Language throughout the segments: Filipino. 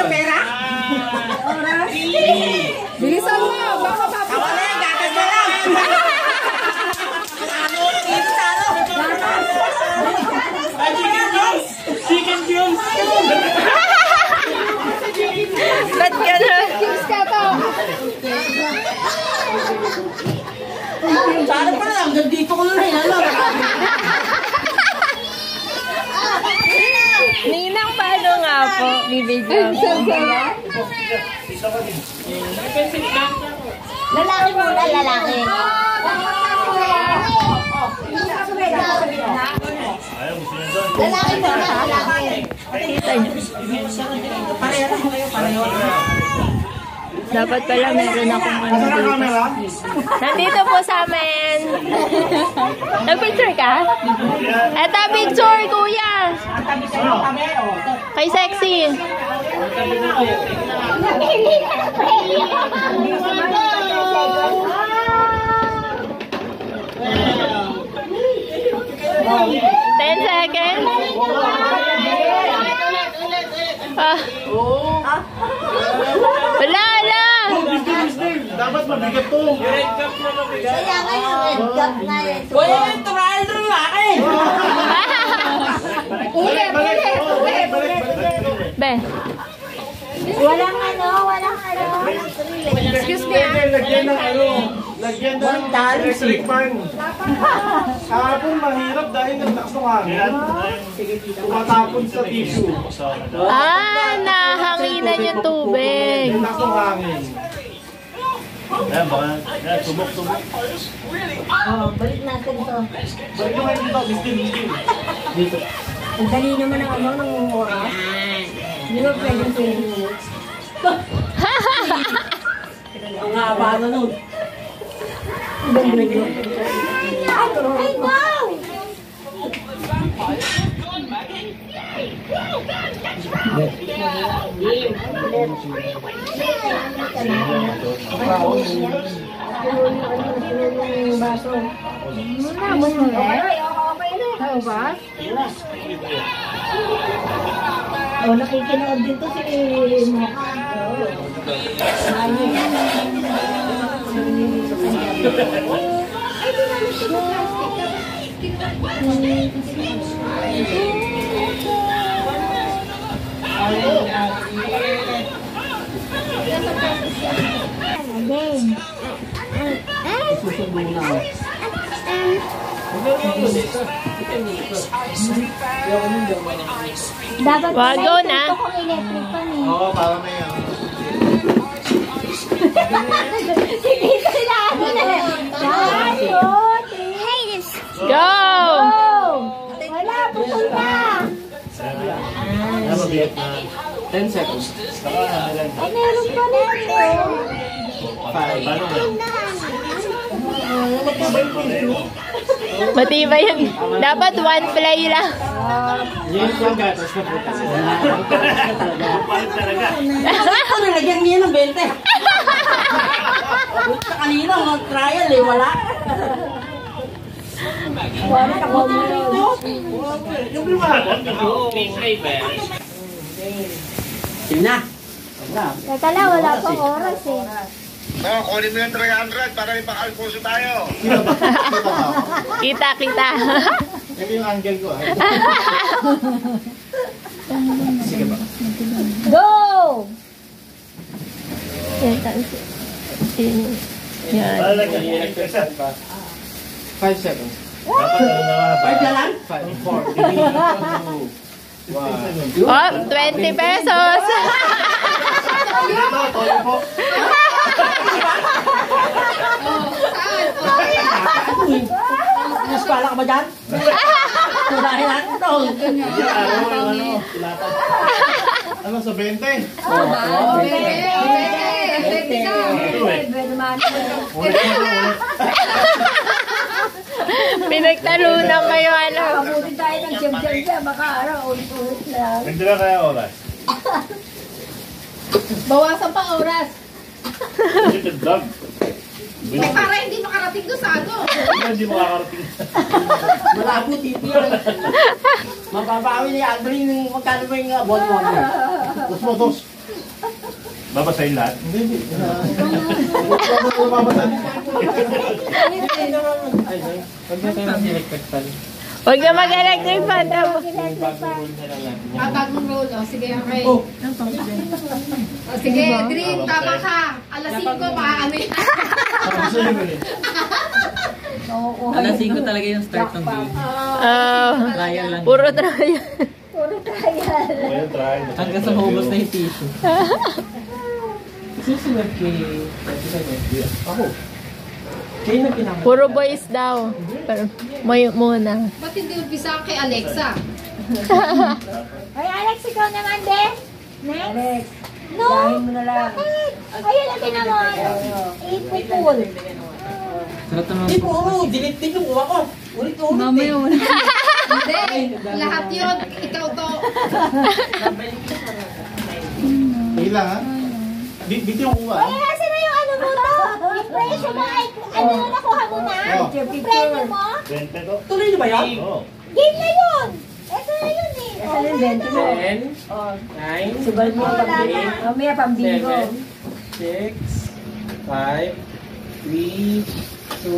sa pera? Bilisan mo! Baka papunta! Tawa na yan, gatas na lang! Chicken Jones! Ba't gano'n? Cheers ka to! Sana pala lang, dito ko na alam. Ninang, paano nga po? Bibigyan ko. Lalaki muna, lalaki. Lalaki muna, lalaki. Dapat pala meron akong ano dito. Nandito po sa amin. Nag-picture ka? Eto, picture, kuya. Kay sexy. Ten seconds. Wala. Dapat mabigat to. Kaya nga yung red cup na yun. Wala yung trial ng laki. Be. Walang ano. Excuse me. Lagyan ng lagyan ng electric fan. Kahapon mahirap dahil nagtaas ng hangin. Tumatapon sa tissue. Nahanginan yung tubig. Nagtaas ng hangin. Ayan, baka, subok. Balik natin to. Balik naman dito, dito. Ang dali naman ng oras. Hindi ba pwedeng 20 minutes? Ang haba na nun. Ay, wow! Oh, nakikinood din to si dapat Wago na. ito kung electric pan eh. Oo, para may Hindi sila ano na lang. 1, 2, 3. Go! Wala, putol na. Mabigat na. 10 seconds. Ay, meron pa nito. Paano na? Matibay yun. Dapat one play lang. Yan yung gatas na puta. Palit talaga. Ano, lagyan niya ng 20. Sa kanina, mag-trial eh, wala. Wala na ko mo. Yung liwanag. Sige na. Teka lang, wala pang oras eh. Kunin mo yung 300 para ipang-alpuso tayo. Kita. Ito yung angle ko. Sige ba? Go! Yan. Lalagyan niya yung reset. 5 seconds. Dapat ano na nga ba? 5 na lang? 5, 4, 3, 2, 1. Oh, 20 pesos. Toyo po. Mas pala ka ba dyan? Turahin natin ito. Ano sa 20? Pinagtalunan kayo, ano. Kabutin tayo ng jam-jam dyan. Baka ulit-ulit lang. Nagdala kaya oras? Bawasan pa oras. Ito vlog. Para hindi makarating doon sa ano. Hindi makakarating. Malabo titi yan. Mababawi ni Aldrin yung magkano ba yung bon-bon. Dos mo, dos. Babasahin lahat. Hindi. Babasa. Huwag na mag-electric fan daw. Bagong roll. O, sige, okay. O, sige, Green, tama ka. Alas 5 pa, ano yan? Alas 5 talaga yung start ng game. Trial lang. Puro trial. Well, try. Hanggang sa maubos na yung tissue. Susunod kay... Ako. Kayo na pinaka... Puro boys daw. Pero may muna. Ba't hindi umpisa kay Alexa? Ay, Alex, ikaw naman, be. Next. No. Bakit? Ayun ang tinamon. Ipupul. Sarap naman. Hindi po, delete din yung uwa ko. Ulit-ulit. Mamaya Hindi, lahat yun. Ikaw to. Hila ha? Dito yung uwa. Ay, nasa na yung ano mo to? Yung presyo mo ay, ano na nakuha mo na? Yung presyo mo? 20 to? Tuloy niyo ba yan? Oo. Game na yun. Ito na yun eh. Oh, ano? 9, subal mo ang pambing. Mamaya pambingo. 6, 5, 3, 2,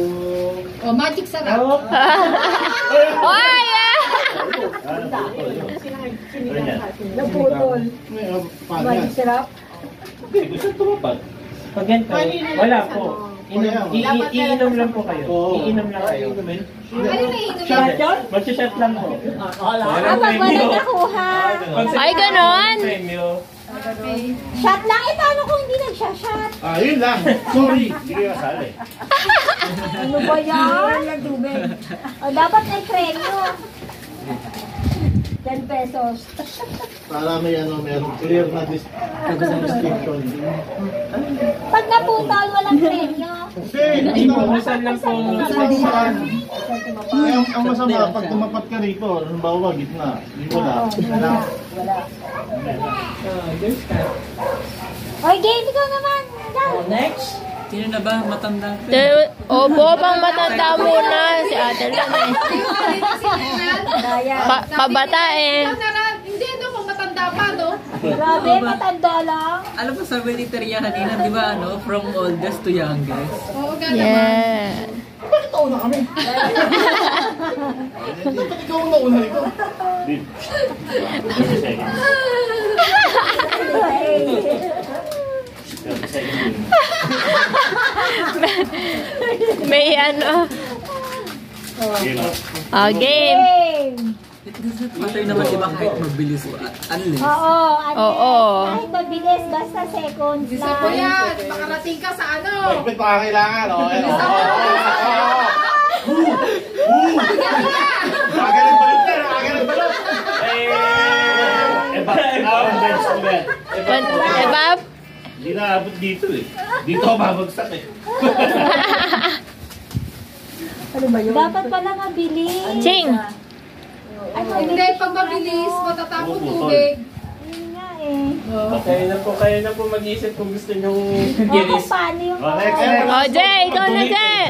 O, magic sarap. Oy! Naputol. Paano yan? Sarap. Okay, gusto tumapad. Pag ganito, wala po. Iinom lang po kayo. Iinom lang kayo. Ano na inom Shot yan? Mag-shot lang po. Pag wala nakuha. Ay, ganon. Okay. Shot lang. Eh, paano kung hindi nagsha-shot? Yun lang. Sorry. Hindi kayo kasali. Ano ba yan? O, dapat may premyo. 10 pesos. Para may meron clear na description. Pag naputol, walang premyo. Hindi po. Minsan lang po. Ang masama, pag tumapat ka rito, halimbawa gitna, hindi wala. There's ka. Oy, game, ikaw naman. Next. Sino na ba? Matanda? Opo, pang matanda muna. Si ate lang eh. Pabata eh. Hindi, no, kung matanda pa, no? Grabe, matanda lang. Alam mo, sabi ni Teria kanina, di ba, ano? From oldest to youngest. Oo, ka naman. Yeah. Bakit nauna kami? Ba't ikaw ang nauna rito? 30 seconds. 30 seconds. May ano. Game up. Game. Game. It doesn't matter naman, di ba, kahit mabilis o unless. Oo, Oo. Kahit mabilis, basta seconds Bisa po lang. yan. Makarating ka sa ano. Pagpit pa kailangan. Magaling pa rin yan. Magaling pa rin. Bench to bench. Ebab? Hindi naabot dito eh. Dito ako babagsak eh. Dapat pala mabilis. Ching. Hindi, pag mabilis, matatapon tubig. Yun nga eh. Kayo na po mag-isip kung gusto nyo Oo, paano yung... Next. O, Jay, ikaw na, Jay.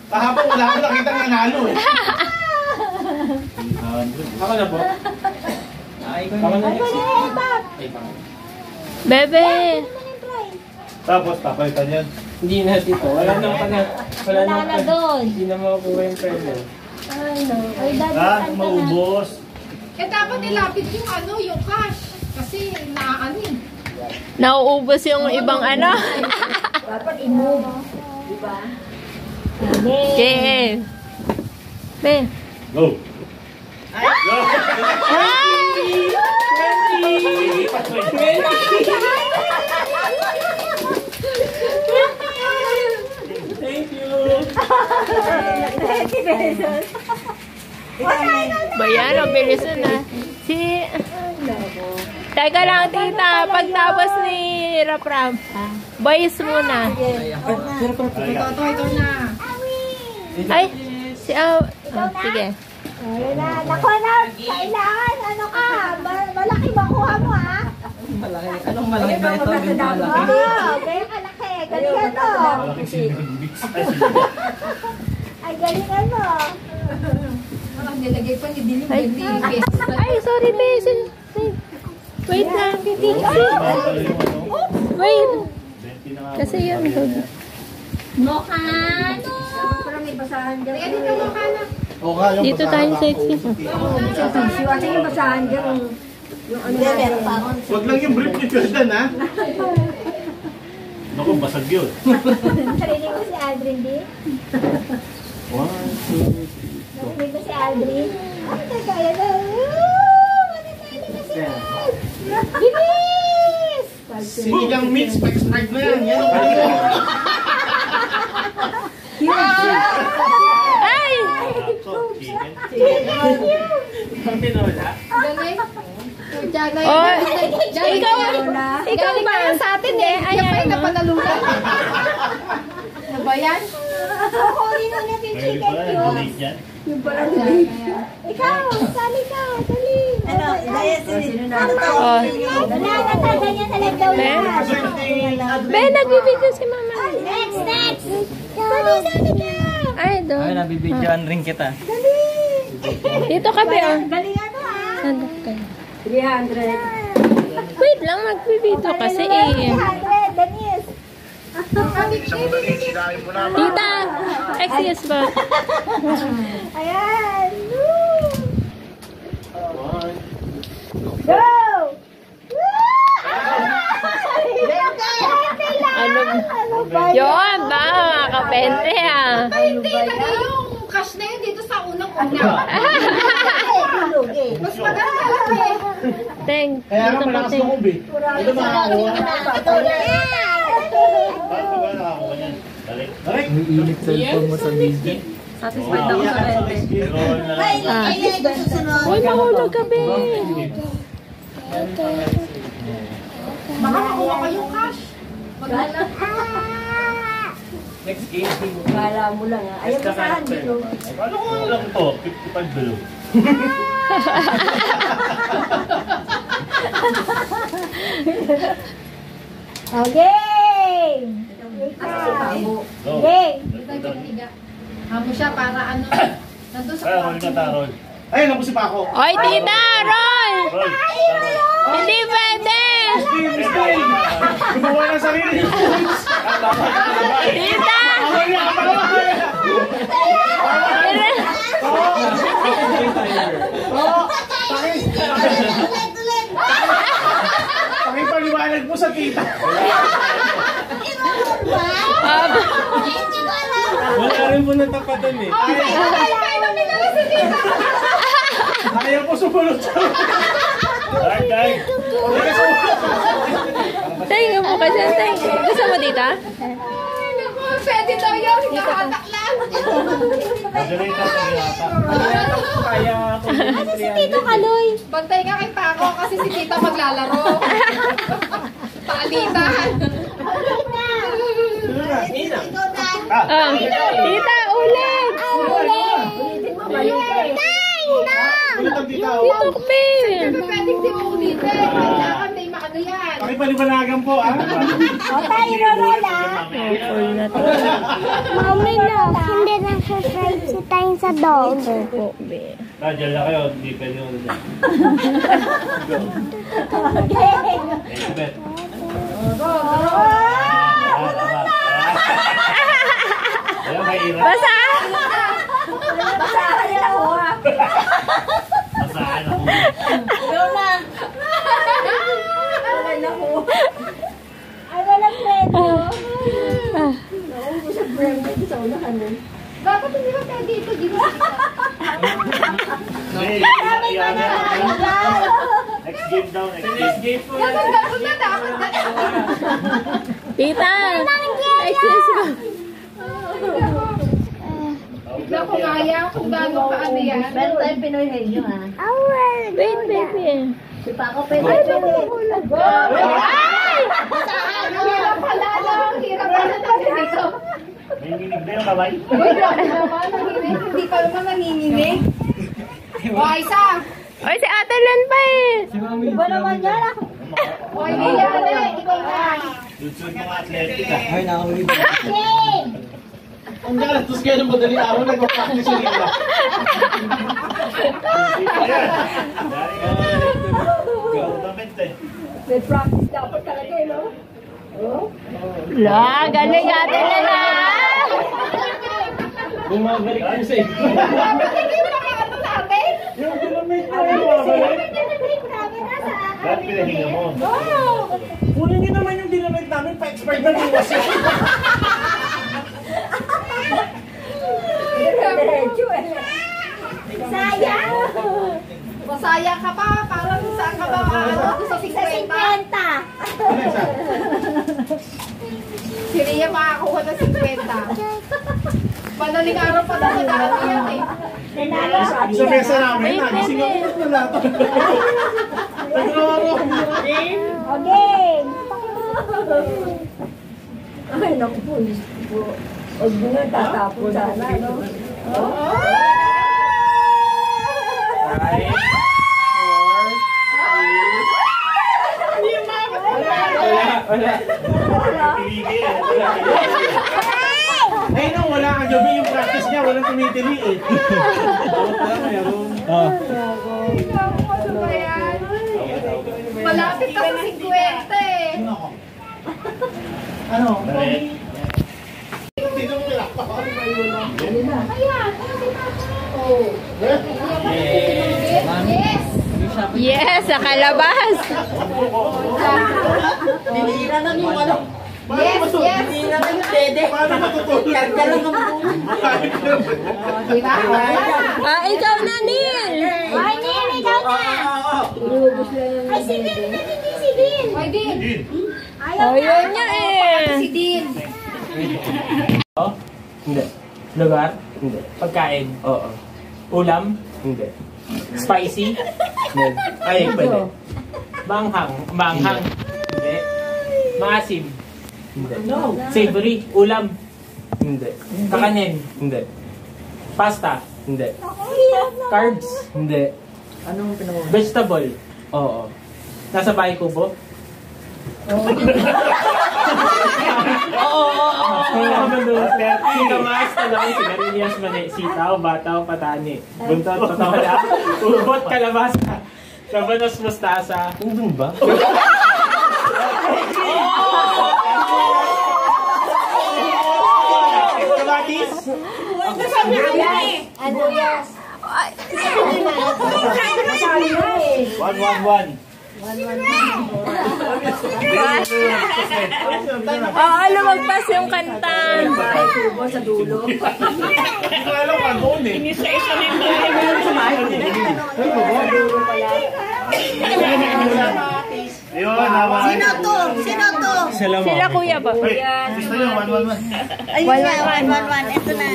Kahapon wala akong nakita ng nanalo eh. Ako na po. Ako na next. Bebe. Tapos papalitan yan. Hindi na dito. Wala Wala na doon. Hindi na makukuha yung premyo. Ay, daddy, Ah, saan ka na? maubos. Eh, dapat ilapit yung ano, yung cash. Kasi, naaano eh. Nauubos yung ibang ano. Dapat i-move. Diba? Game. Be. Go. Go. Thank you. Bayan, ang bilis na. Teka lang, tita. Pagtapos ni Rapram, boys muna. Ito na. Ay, si sige. Ayun na. Naku na, kailangan. Ano ka? Malaki ba kuha mo, ha? Malaki. Anong malaki ba ito? Ganito malaki. Oo, kaya kalaki. Galingan mo. Malaking sinubix. Ay, galingan mo. Ang nilagay pa ni Dilim, Ay. 20 pesos na. Ay, sorry, Besin. Wait lang. Yung ano. Wait. Kasi yun. Mokano! Parang may basahan dyan. Kaya dito mo ka na. O nga, yung Dito tayo sa exit. Siwasa yung basahan dyan. Yung ano na meron pa ako. Huwag lang yung brief ni Jordan, ha? Naku, basag yun. Narinig mo si Aldrin, di? 1, 2, 3. Narinig mo si Aldrin? Ay, nagkaya na. Matitali na si Bilis! Sinigang meat, pa-extract na yan. Yan. Ay! Ang tinola. Galing. Oh, ikaw ba? Sa atin eh. Yan pa yung napanalunan. Ano ba yan? Huli na natin Pwede chicken pala, cubes. donate yan. Ikaw, sali ka, dali. Ano, dahil Oh. ganyan na lang daw yan. Ben, nagbibideo si mama. Next. Dali, sali ka. Ay, doon. Ay, nabibidyoan rin kita. Dali. Dito ka, Be. Oh. Dali ano Saan ka? 300. Wait lang, magbibideo kasi eh. 300, Denise. Isang dali, sinahin mo na. Tita! Excuse ba? Ayan. Woo. Go! Ano? Yun ba? Makakapente ah. Hindi, lagay yung cash na yun dito sa unang-una. Mas maganda lang eh. Teng. Kaya Dito nga ka, malakas Teng. na kubi. Ito makakuha. Paano ba nakakuha niyan? Balik. Aray! Umiinit cellphone mo sa video. Satisfied ako sa pente. Roll na lang. Uy, mahulog ka, Be. Baka makuha kayong cash. Maganda. Next game. Kala mo lang ah. Ayaw basahan dito. Paano ko lang to? 55 below. Okay. Go. Okay. Hamo siya para ano. Nandun sa Kaya roll ka ta, roll. Ayun, ako si Paco. Oy, tita! Roll! Roll. Hindi pwede! Stay! Gumawa ng sarili. Tita! Pakipaliwanag mo sa tita. Wala rin po natapatan eh. Ayaw ko sumunod sa... Alright, guys. Teng, upo ka dyan, Teng. Gusto mo, tita? Pwede daw yun. Hinahatak lang. Moderate sa yata. Kaya ako Ano si Tito Kaloy? Bantay nga kay Paco kasi si Tita maglalaro. Paalitan. Nina. Ah, tita, ulit! Ulit ang tita. Dito ka, Be. Pero pwedeng di mo ulitin. Kailangan may maano yan. Pakipaliwanagan po, ah. O tayo, Lola. Full na to. Mami, love. Hindi na sa-strike si tayo sa dog. Opo, Be. Dyan lang kayo, hindi pwede mo dyan. Next bet. Ayan, may ira. Basa! Basahan niya ako, ha? Masahan ako. Lola. Ay, walang preno. Dapat hindi ka pwede ito. Di ba? Hey, yan. Next game daw, next game. Game po Dapat yan. ganun na. Dapat ganun. Tita! Excuse me. Bigla ko kaya kung gano'n ka ano yan. Pero tayo Pinoy henyo, ha? Wait, baby. Si Paco pwede. Ay! Ang hirap pala lang. Hirap pala lang dito. May nginig na yung kamay. Uy, grabe naman. Nanginig. Hindi pa naman nanginginig. O, isa. Oy, si Ate Len pa eh. Iba naman yan, ha? O, hindi yan eh. Ikaw na. Lutsod ng athletic ah. Ay, nakahuli. Okay! Ang galastos kayo ng madaling araw, nag-practice yung nila. Ayan. Dari ka. Government eh. May practice dapat talaga, no? La, galing ate na na. Bumabalik ko sa'yo. Yung dinamit na yung mabalik. Bakit pinahinga mo? Kunin niyo naman yung dinamit namin, pa-expert na rin kasi. Sayang. Masaya ka pa, parang saan ka ba sa 50? Si Rhea makakuha ng 50. Madaling araw pa daw dati yan eh. Sa mesa namin, nagising ako na lahat. Naglawa mo. Okay. Ay, naku po. Huwag mo nga tatapon sana, no? Wala. Ayun ang wala ang gabi yung practice niya, walang tumitili eh. Ano ba yan? Malapit ka sa 50 eh. Ano? Yes! Yes, sa kalabas. Dinira lang yung ano. Yes! Yes! Dinira lang yung dede. Paano matutulog? Yarda lang ang buong. Diba? Ah, ikaw na, Neil. Ay, Nene, ikaw na. Ay, si Din, hindi si Din. Oy, Din! Ayaw Oh, yun niya eh. Si Din! Hindi. Lugar? Hindi. Pagkain? Oo. Ulam? Hindi. Spicy? Hindi. Ay, pwede. Manghang? Manghang? Hindi. Maasim? Hindi. Savory? Ulam? Hindi. Kakanin? Hindi. Pasta? Hindi. Carbs? Hindi. Anong pinag- Vegetable? Oo. Nasa bahay kubo? Oo. Sinamas, talaki, sigarilyas, mani, sitaw, bataw, patani. Buntot, patawala, ubot, kalabasa. Labanos, mustasa. Ubon ba? Kamatis? Ano, yes. Masabi na eh. 1-1-1. Oo, lumagpas yung kanta. Tubo sa dulo. Hindi ko alam pa doon eh. Isa-isa na yung bahay. Meron sa bahay. Dulo pala. Ayun, naman. Sino to? Sila kuya ba? Gusto nyo, 1-1-1. Ayun nga, 1-1-1. Ito na.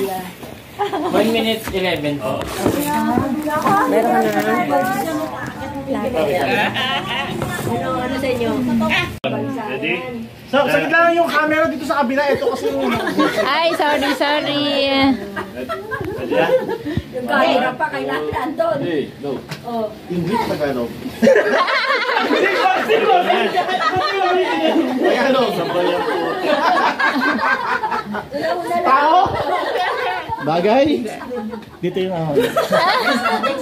1 minute 11 po. Meron ka na. Ano sa inyo? Ready? So, saglit lang yung camera dito sa kabila. Ito kasi yung... Ay, sorry. Ready? Yung kahirap pa kay Anton. Hey, go. English Tagalog. Tagalog. Sabayan po. Tao? Bagay? Dito yung ahon.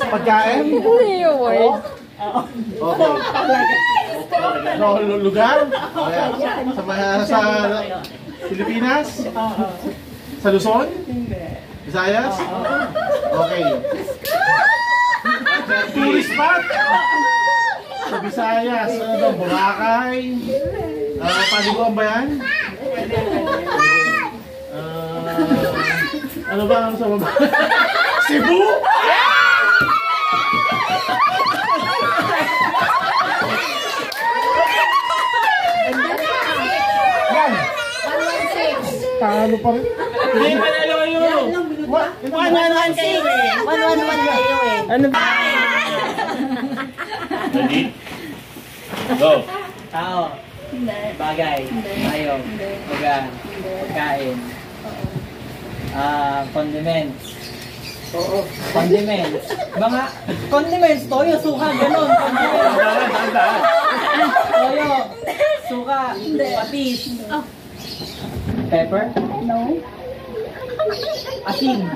Pagkain? Hindi yung word. Okay. No, lugar? Sa Pilipinas? Sa Luzon? Visayas? Okay. Tourist spot? Sa Visayas, ano daw, Boracay? Paliguan ba yan? Ano ba ang sa baba? Cebu? Yan! Talo pa rin. Hindi, manalo kayo. 1-1-1 kayo eh. 1-1-1 kayo eh. Ano ba? Ready? Go. Tao. Bagay. Tayo. Bagan. Pagkain. Condiments. Oo. Condiments. Mga condiments. Toyo, suka, ganon. Condiments. Toyo. Suka. Patis. Pepper? No. Asin.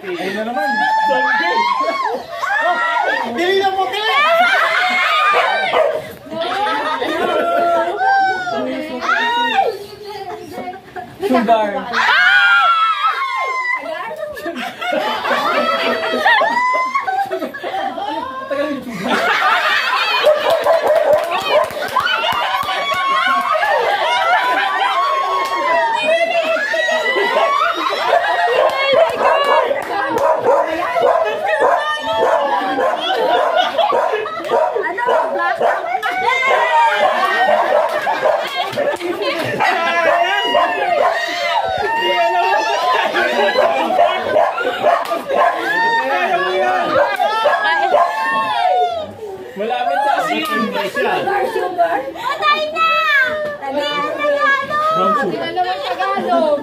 Ayun na naman. sugar. Malapit sa asin. Sugar. Patay na! Tagalog! Hindi na naman Tagalog.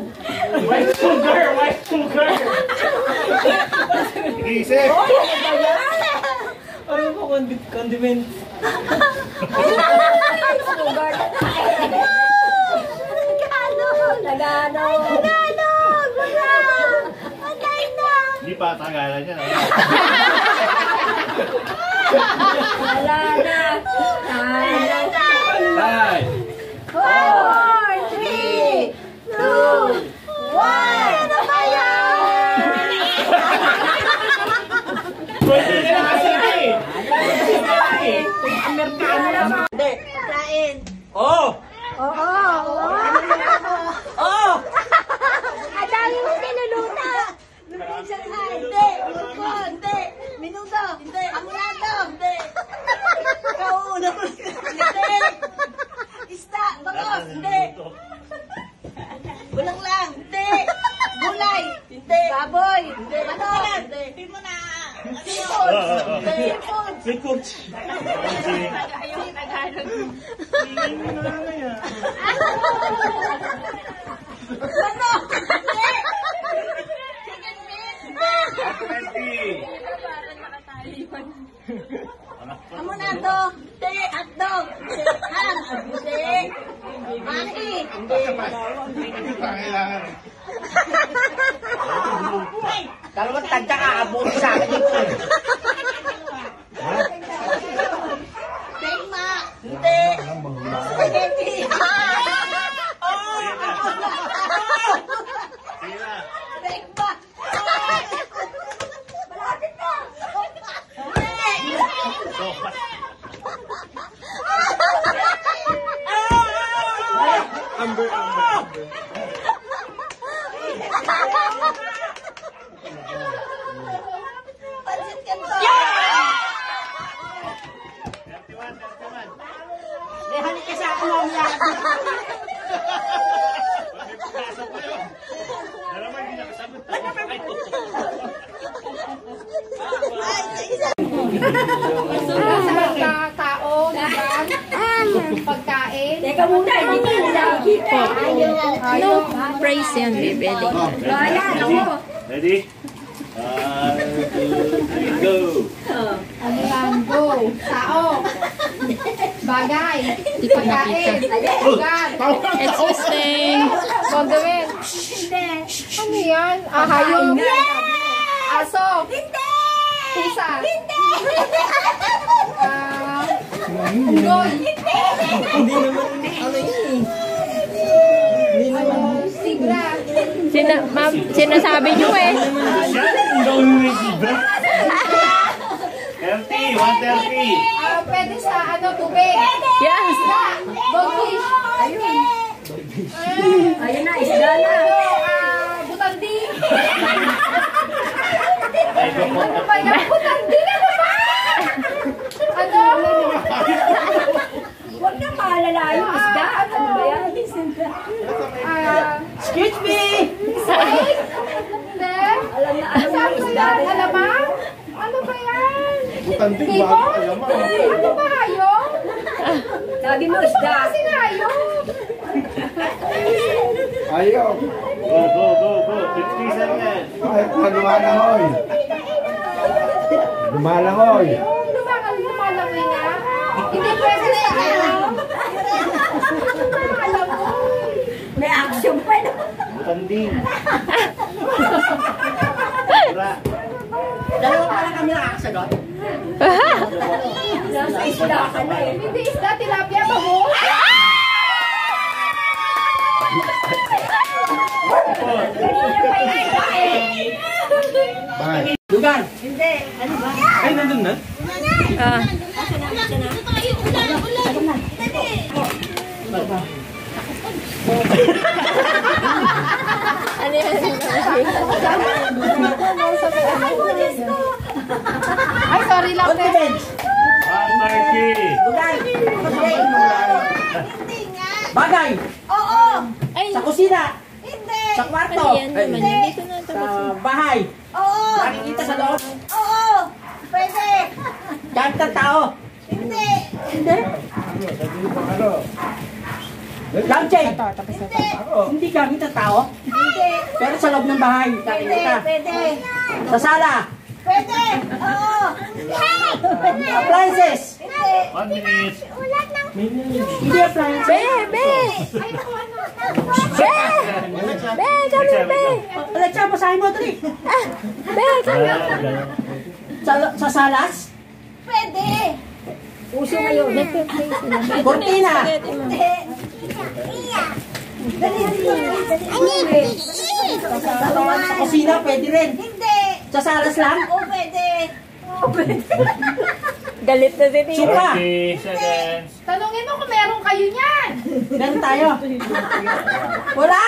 White sugar! White sugar! Isip! Ano mo condiment? Sugar. Tagalog! Tagalog! Tagalog! Wala! Patay na! Hindi pa Tagalan yan. Wala na! Wala na! Tay! 4, 3, 2, 1! Ano ba yan? Pwede na kasi eh! Hindi, kain. Oh! Oo! Oo! Ang dami mo sinuluta! Hindi! Minuto! Hindi! Minuto! Hindi! Amulado! Hindi! Kauuna mo! Hindi! Isda! Bangos! Hindi! Bulang lang! Hindi! Gulay! Hindi! Baboy! Hindi! Manok! Hindi! Hindi mo na! Seafood! Hindi! Seafood! Ayaw Tagalog. Ano? Hindi! Chicken meat! Amo na to! Hindi! Hotdog! Ham! Hindi! Maki! Hindi! Dalawang tagda ka, abuti sa akin dito. Tegma! Hindi! Spaghetti! Tegma! Malapit na! Amber. Pansit Canton! Halik ka sa ako mamaya. Sa tao, diyan. Pagkain. Teka muna, hindi ko nakikita. No praise yan, bibili. Ayan, ako. Ready? 1, 2, 3, go! Ano lang, go. Tao. Bagay. Pagkain. Lugar. Existing. Gagawin. Hindi. Ano yan? Hayop. Aso. Hindi! Pusa. Hindi! Unggoy. Hindi naman, ano yun Sigra. Ma'am, sinasabi nyo eh. Pwede sa tubig. Yes. Goldfish. Ayun na, isda na. Butandi. Ano ba yan? Butandi na ba? Ano? Huwag na maalala yung isda. Ano ba yan? Excuse me! Snake? Hindi. Alam na, alam Saan yung ba isda. yan? Alamang? Ano ba yan? Butanting Ibon? bakit alamang. Ano ba hayop? Sabi mo isda. Kasi na hayop. Ayaw. Go, go, go, go! 50 seconds! Ay, lumalangoy. Lumalangoy. Lumalangoy nga. Hindi pwede sa May action pa na. Butanding! Dalawa pala kami nakakasagot. Nasa isda ka na eh. Hindi isda, tilapia, bago. Lugar. Hindi. Ano ba? Ay, nandun na? Ah. Ano yan? Ay, sorry lang. Confidence. Marky. Lugar. Hindi nga. Bagay. Oo. Ay, Sa kusina. Hindi. Sa kwarto. ano yan naman? Dito na Sa tapos. bahay. Oo. Nakikita sa loob. Oo. Pwede. Kahit ng tao. Hindi. Hindi. Lampshade. Hindi. Hindi gamit ng tao. Hindi. Pero sa loob ng bahay. Pwede. Nakikita. Pwede. Sa sala. Pwede. Oo. Appliances. Hindi. 1 minute. Hindi appliances. Be! Be! Be! Be! Kami, be! Alexa, basahin mo dali. Be! Kami! Sa salas. Pwede. Uso ngayon. Nagpe-play sila. Cortina. Hindi. Dali, dali. Sa kusina, pwede rin. Hindi. Sa salas lang. Oo, pwede. Galit na si Tito. Supa. 30 seconds. Tanungin mo kung meron kayo niyan. Meron tayo. Wala.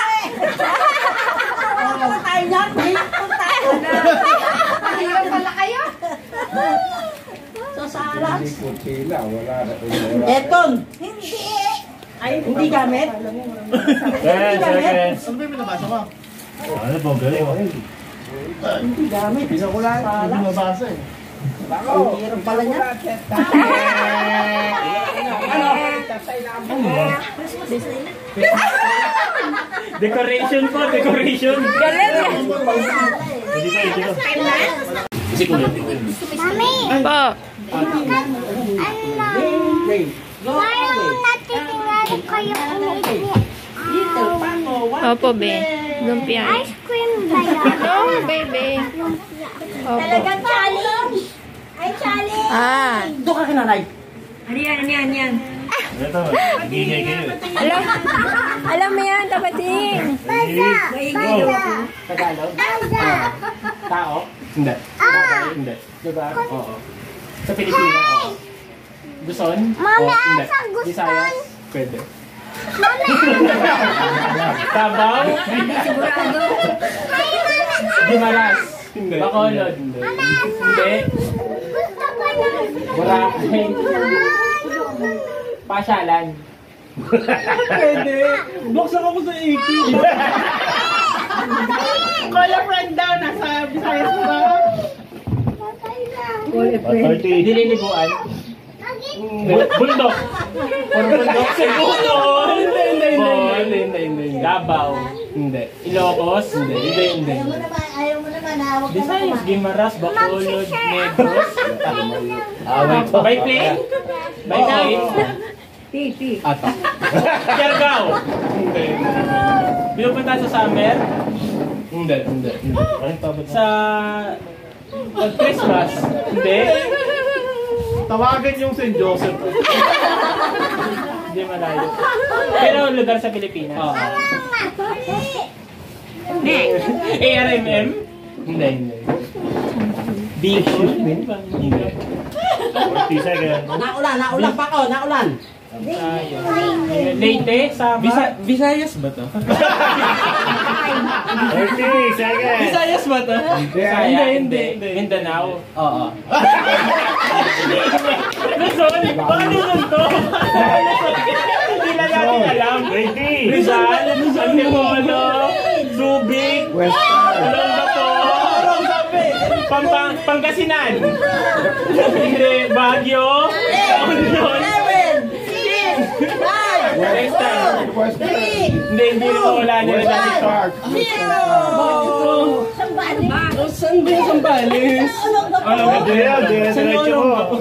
Wala tayo niyan. Mahirap pala kayo. Sa salas. Eton. Hindi. Hindi gamit. 10 seconds. Ano ba yung binabasa mo? Ano po, galing mo? Hindi gamit. Salas. Hindi mabasa eh. Ang hirap pala niya. Ano? Decoration po, decoration. Galit na. Dito. Kasi kulot. Po. Opo, be. Lumpia. Ice cream ba yan? No, baby. Opo. Talagang challenge. Ay, challenge. Ah. Ito ka kinanay. Ito, nagingay kayo. Alam mo yan, tapating. Tagalog. Tao? Hindi. Ah. Hindi. Diba? Oo. Sa Pilipinas, oo. Luzon? Mami, Oo, hindi. asa guston? Visayas? Pwede. Tabaw? Gumaras? Hindi. Bacolod? Hindi. Hindi. Boracay? Pasyalan? Pwede. Buksan ako sa 80. Kaya friend daw, nasa Visayas ba? 30. Dililiguan? Bundok? Bundok? Segundo? Hindi. Davao? Hindi. Ilocos? Hindi. Ayaw mo naman, hawak ka Visayas, naman. Guimaras, Bacolod, Negros. By plane? By plane? Ato. Siargao? Hindi. Pinupunta sa summer? Hindi. Sa Christmas? Hindi. Tawagan yung St. Joseph. Hindi malayo. Pero lugar sa Pilipinas? Oo. ARMM? Hindi. Beach? Hindi. 40 seconds. Naulan pa ako, naulan. Leyte? Sama? Visayas ba to? 30 seconds. Visayas ba to? Hindi. Mindanao? Oo. Luzon? Baka Luzon to? Hindi lang natin alam. Rizal? Antipolo? Subic? Olongapo? Pangasinan? Hindi. Baguio? Union? Next time. Hindi wala nila dito. Saan ba yung Sambales? Ano ba yan? Diretso mo.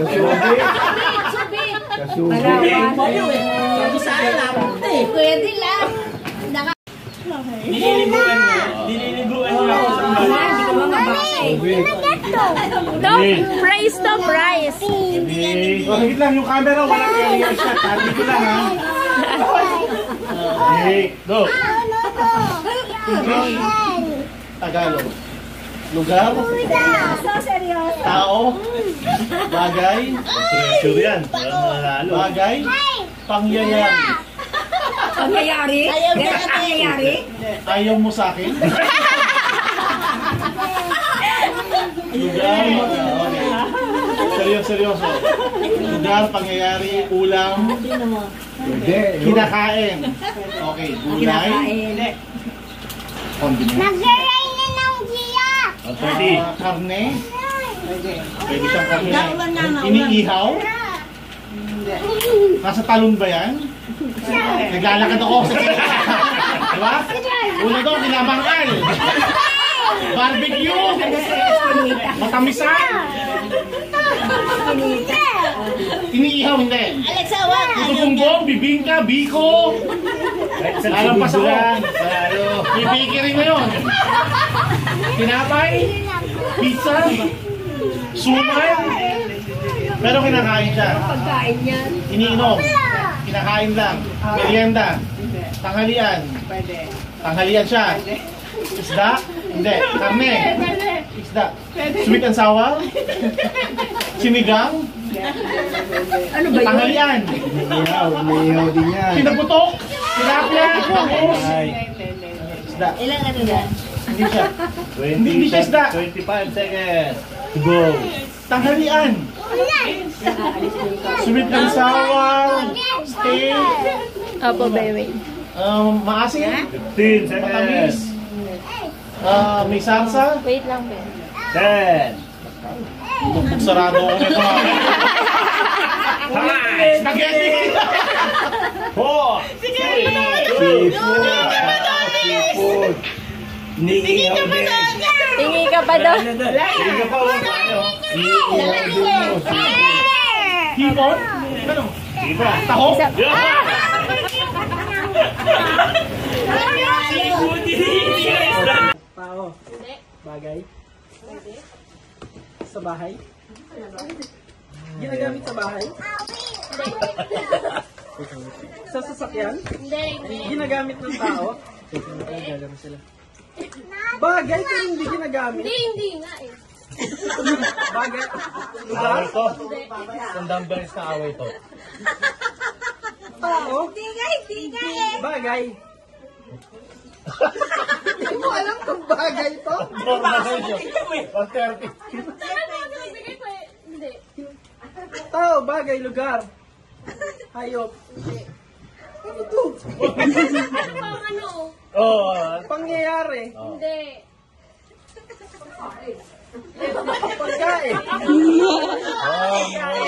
Pwede lang. Nililiguan niya ako sa Price to price. Bakit lang yung camera, walang area shot. Dito lang ha. Go! Tagalog. Lugar. Seryoso. Tao. Bagay. Sure yan. Nanalo. Bagay. Pangyayari. Pangyayari? Pangyayari? Ayaw mo sa akin? Lugar. Okay. Seryoso. Lugar, pangyayari, ulam. Kinakain. Okay. Gulay. Condiment. Karne. Pwede siyang karne. Iniihaw. Nasa talon ba yan? Naglalakad ako sa diba? Una doon, kinamangkal. Barbecue. Matamisan. Iniihaw, hindi. Puto-punggong, bibingka, biko. Alam pa sa ko. Ibiki rin mo yun. Tinapay, pizza, sumay. Pero kinakain siya. Pagkain yan. Iniinom. Kinakain lang. Merienda. Tanghalian. Tanghalian siya. Isda? Hindi. Karne. Isda. Sweet and sour? Sinigang? Ano ba yun? Tanghalian. Umiihaw din yan. Pinaputok? Tilapia? Bangus? Isda. Ilang ano yan? Hindi siya. Hindi siya isda. 25 seconds. To go. Tanghalian. Sweet and sour. Steak. Opo, baby. Maasim. 15 Matamis. seconds. May salsa. Wait lang, Ben. 10. Tupok sarado ako nito. Spaghetti. 4. Seafood. Iniihaw din. Tingi ka pa doon. Hindi ka pa wala. Iniihaw din. Hipon? Ano? Diba? Taho? Tao. Bagay. Sa bahay. Ginagamit sa bahay. Sa sasakyan. Ginagamit ng tao. Bagay pero hindi ginagamit. Hindi nga eh. Bagay. Lugar. Ito. Sandang beses na away ito. Tao. Hindi eh. Bagay. Hindi mo alam kung bagay to? Hindi. Tao, bagay, lugar. Hayop. Pang ano? Oh. Pangyayari. Hindi. Pagkain.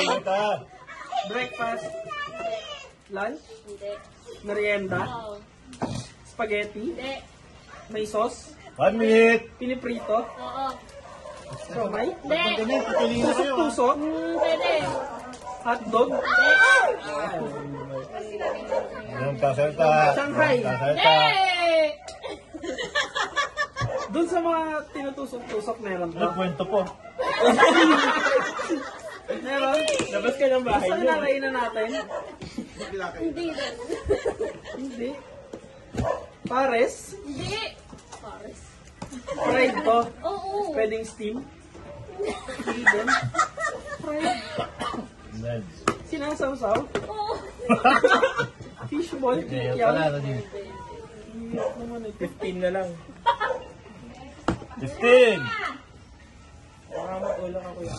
Ito. Breakfast. Lunch. Hindi. Merienda. Oo. Spaghetti. Hindi. May sauce. 1 minute. Piniprito. Oo. Somay. Hindi. Tusok-tusok. Pwede. Hotdog. Anong kasalta? Shanghai. Kasalta. Hey! Doon sa mga tinutusok-tusok meron Ano to. kwento po? Meron. Labas ka ng bahay. Gusto na kainan natin? Hindi din. Hindi. Pares. Hindi. Pares. Fried to. Oo. Pwedeng steam. Hindi din. Fried. Sinasawsaw. Oo. Fishball. Yan Kikiam. pala na din. 15 na lang. 15. Baka matulog ako yan.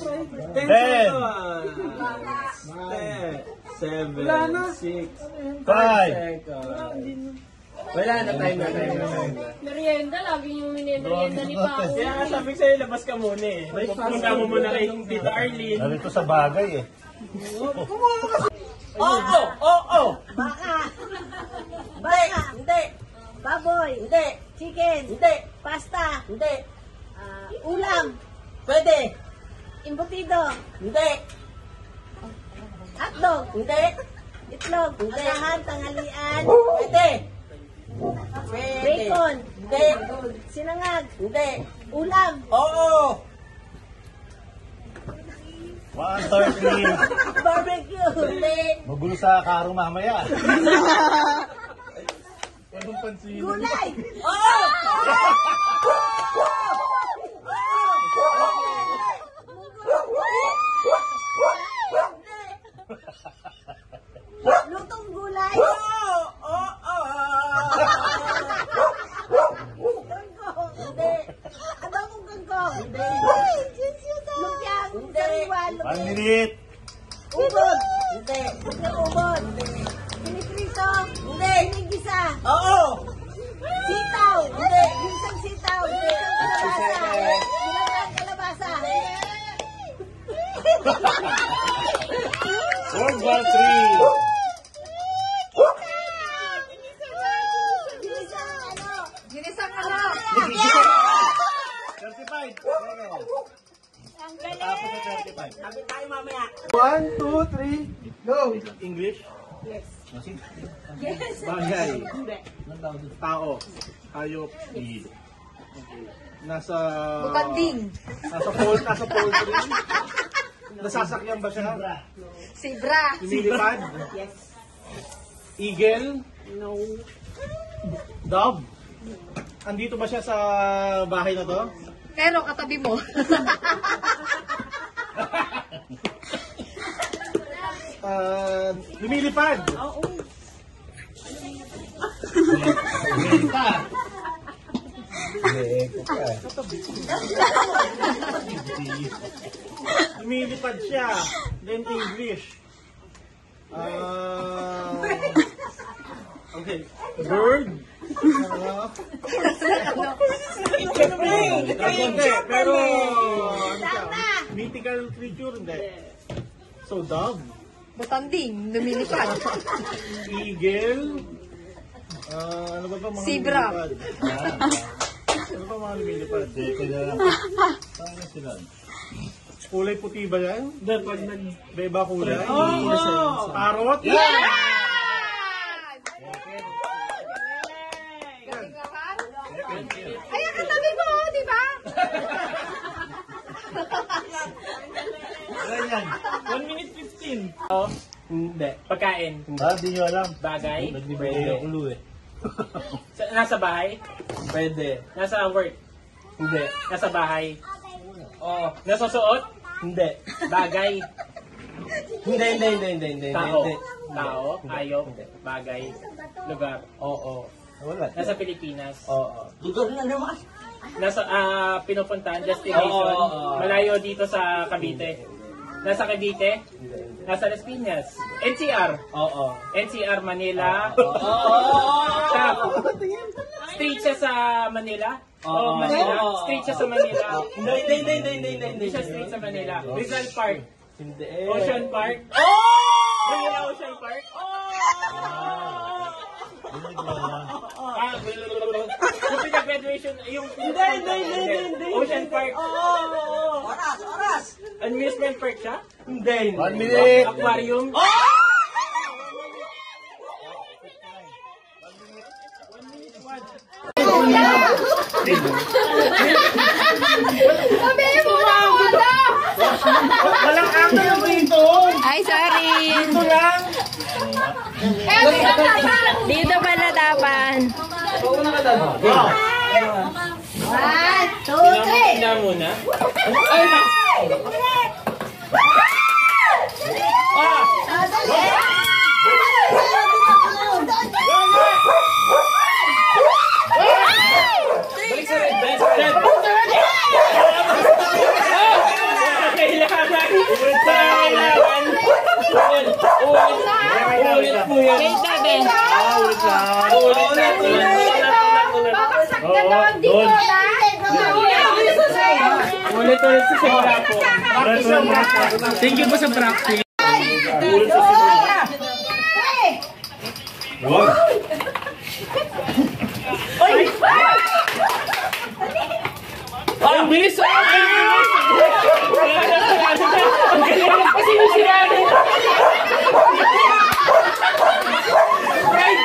10. 10, 7, 6, 5. Wala na time na. Merienda, lagi yung merienda ni Pao. Kaya nga sabi sa'yo, labas ka muna eh. Pupunta mo muna kay Tita Arlene. Narito sa bagay eh. Oo. Baka. Hindi. Baboy. Hindi. Chicken. Hindi. Pasta. Hindi. Ulam. Pwede. Imbutido. Hindi. Hotdog. Hindi. Itlog. Hindi. Asahan, tanghalian. Pwede. Bacon. Hindi. Sinangag. Hindi. Ulam. Oo. 1:30. Barbecue. Hindi. Magulo sa karo mamaya. Anong pansin? Gulay! Oo! Lutong gulay! Kangkong! Hindi! Adobong kangkong! Hindi! Lumpiang! Sariwan! 1 minute. Ubod! Hindi! Ubod! Piniprito! Hindi! Pinigisa! Oo! Sitaw! Hindi! Ginsang sitaw! Ginsang kalabasa! Ginatang kalabasa! 4, 1, 3. Ginisang ano? 35. Ang galing! Tapos na 35. Sabi tayo mamaya. 1, 2, 3, go! English? Yes. Bagay. Hindi. Tao. Hayop. Okay. Nasa... Butanding. Nasa poultry. Nasasakyan ba siya? Zebra. Lumilipad? Yes. Eagle? No. Dove? Andito ba siya sa bahay na to? Pero katabi mo. Lumilipad? Oo. Lumilipad. Lumilipad siya. Then English. Okay. Bird. Hindi, pero ano siya? Mythical creature, hindi. So, dove. Butanding. Lumilipad. Eagle. Ano ba mga Zebra. lumilipad? Ano ba mga lumilipad? Saan sila? Kulay puti ba yan? Hindi, pag Beba kulay? Oo! Parrot? Ay, ang katabi mo, di ba? Ganyan. 1 minute 15. Oh, hindi. Pagkain. Hindi nyo alam. Bagay. Nagbibigay ako clue eh. Nasa bahay. Pwede. Nasa work. Hindi. Nasa bahay. Oo. Nasa suot. Hindi. Bagay. Hindi. Tao. Tao. Hayop. Bagay. Lugar. Oo. Wala. Nasa Pilipinas. Oo. Lugar na naman. Nasa pinupuntahan, destination. Oo. Malayo dito sa Cavite. Nasa Cavite. Nasa Las Piñas. NCR. Oo. NCR Manila. Siya. Street siya sa Manila. Oo. Manila. Street siya sa Manila. Hindi. Siya street sa Manila. Rizal Park. Hindi. Ocean Park. Manila Ocean Park. Yung pinag-graduation, yung... Hindi. Ocean Park. Oras! Amusement park siya? Hindi. 1 minute. Aquarium. Sabihin mo na ako na! Walang angle dito. Ay, sorry. Ito lang. Eh, di ba dapat? Dito pala dapan. Wow. 1, 2, 3! Tingnan muna. Balik sa red. Balik sa red. Kailangan. Ulit po yan. Kay tabi. Babaksak ka doon dito na! Ulit sa simula po. Thank you po sa practice. Ay, bilis! Ay, bilis! Ang galing kasi yung sinabi. Pride!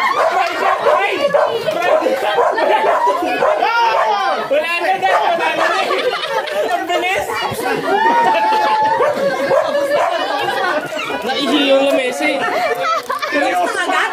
Wala na na! Ang bilis! Naihiyo yung mesi. Seryoso agad?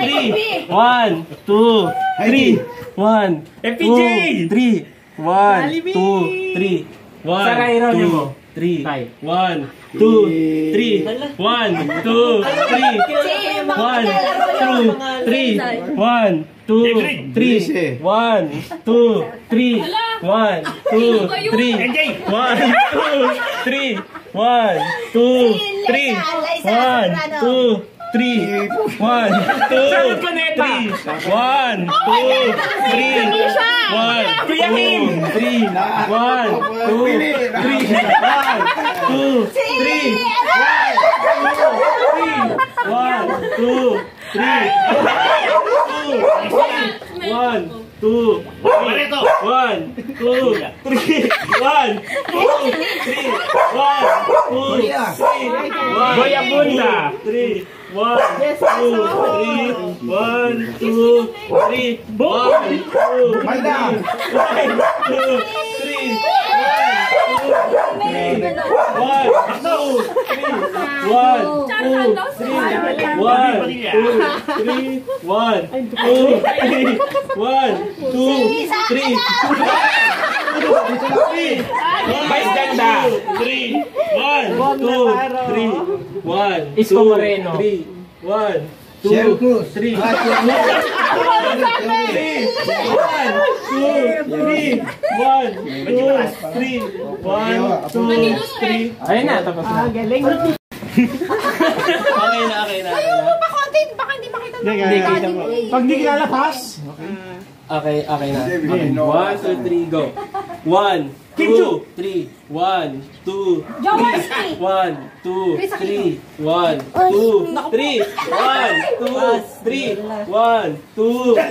3, 1, 2, 3, 1, 2, 3, 1, 2, 3, 1, 2, 3, 1, 2, 3, 1, 2, 3, 1, 2, 3, 1, 2, 3, 1, 2, 3, 1, 2, 3, 1, 2, 3, 1, 2, 3, 1, 2, 3, 1, 2, 3, 1, 2, 3, 1, Kuya Kim! 3, 1, 2, 3, 1, 2, 3, 1, 2, 3, 1, 2, 1, 2, 3, 1, 2, 3, 1, 2, 3, 1, Boy Abunda. 3, 1, 2, 3, 1, 2, 3, 1, 2, 1, Isko Moreno. 3, 1, 2, 3, 1, 2, 3. Ayun na, tapos na. Okay na. Baka hindi makita na. Pag di kinalapas. Okay na. 1, 2, 3, go. 1, 2, 3, 1, 2, 3, 1, 2, 3, 1, 2, 3, 1, 2, 3, 1, 2, 3, 1, 2,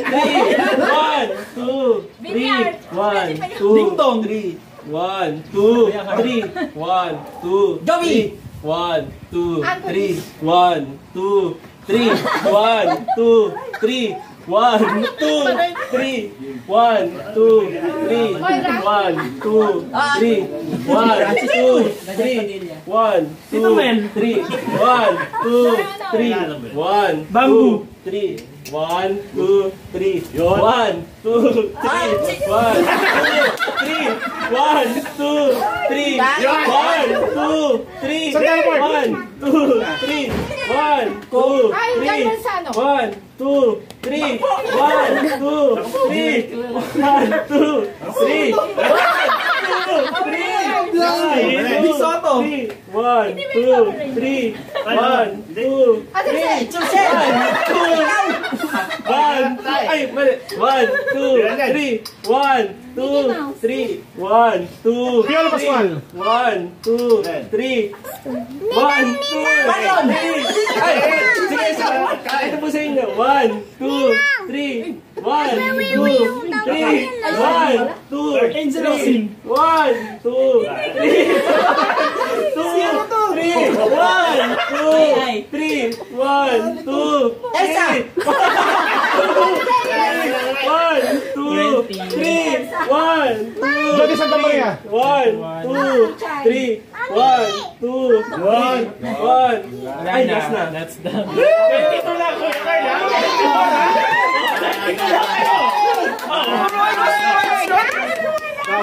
3, 1, 2, 3, 1, 2, 3, 1, 2, 3, 1, 2, 3, 1, 2, 3, 1, 2, 3, 1, 2, 3, 1, 2, 3, 1, 2, 3, 1, 2, 3, 1, 2, 3, 1, 2, 3, 1, Bamboo. 3, 1, 2, 3, 1, 2, 3, 1, 2, 3, 1, 2, 3, 1, 2, 3, 1, 2, 3, 1, 2, 3, 1, 2, 3, 1, 2, 3, Johnny Santa Maria. 1, 2, 3, 1, 2, 1. Ay, last na. That's done. Ito lang ko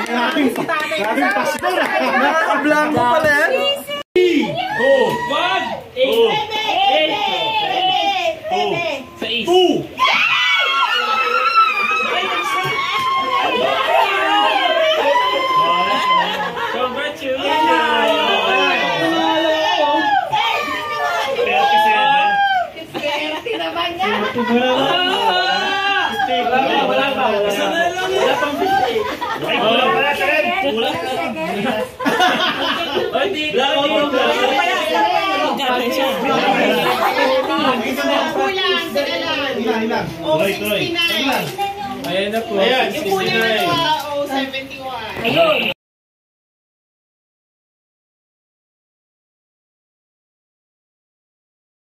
Daming pastor. Nakakablanko pala yan. 3, 2, 1, 2, 3, Wala pa. Wala pang 50. Wala pala, Ted. Wala pa. Ayan na po. 69. Ayun.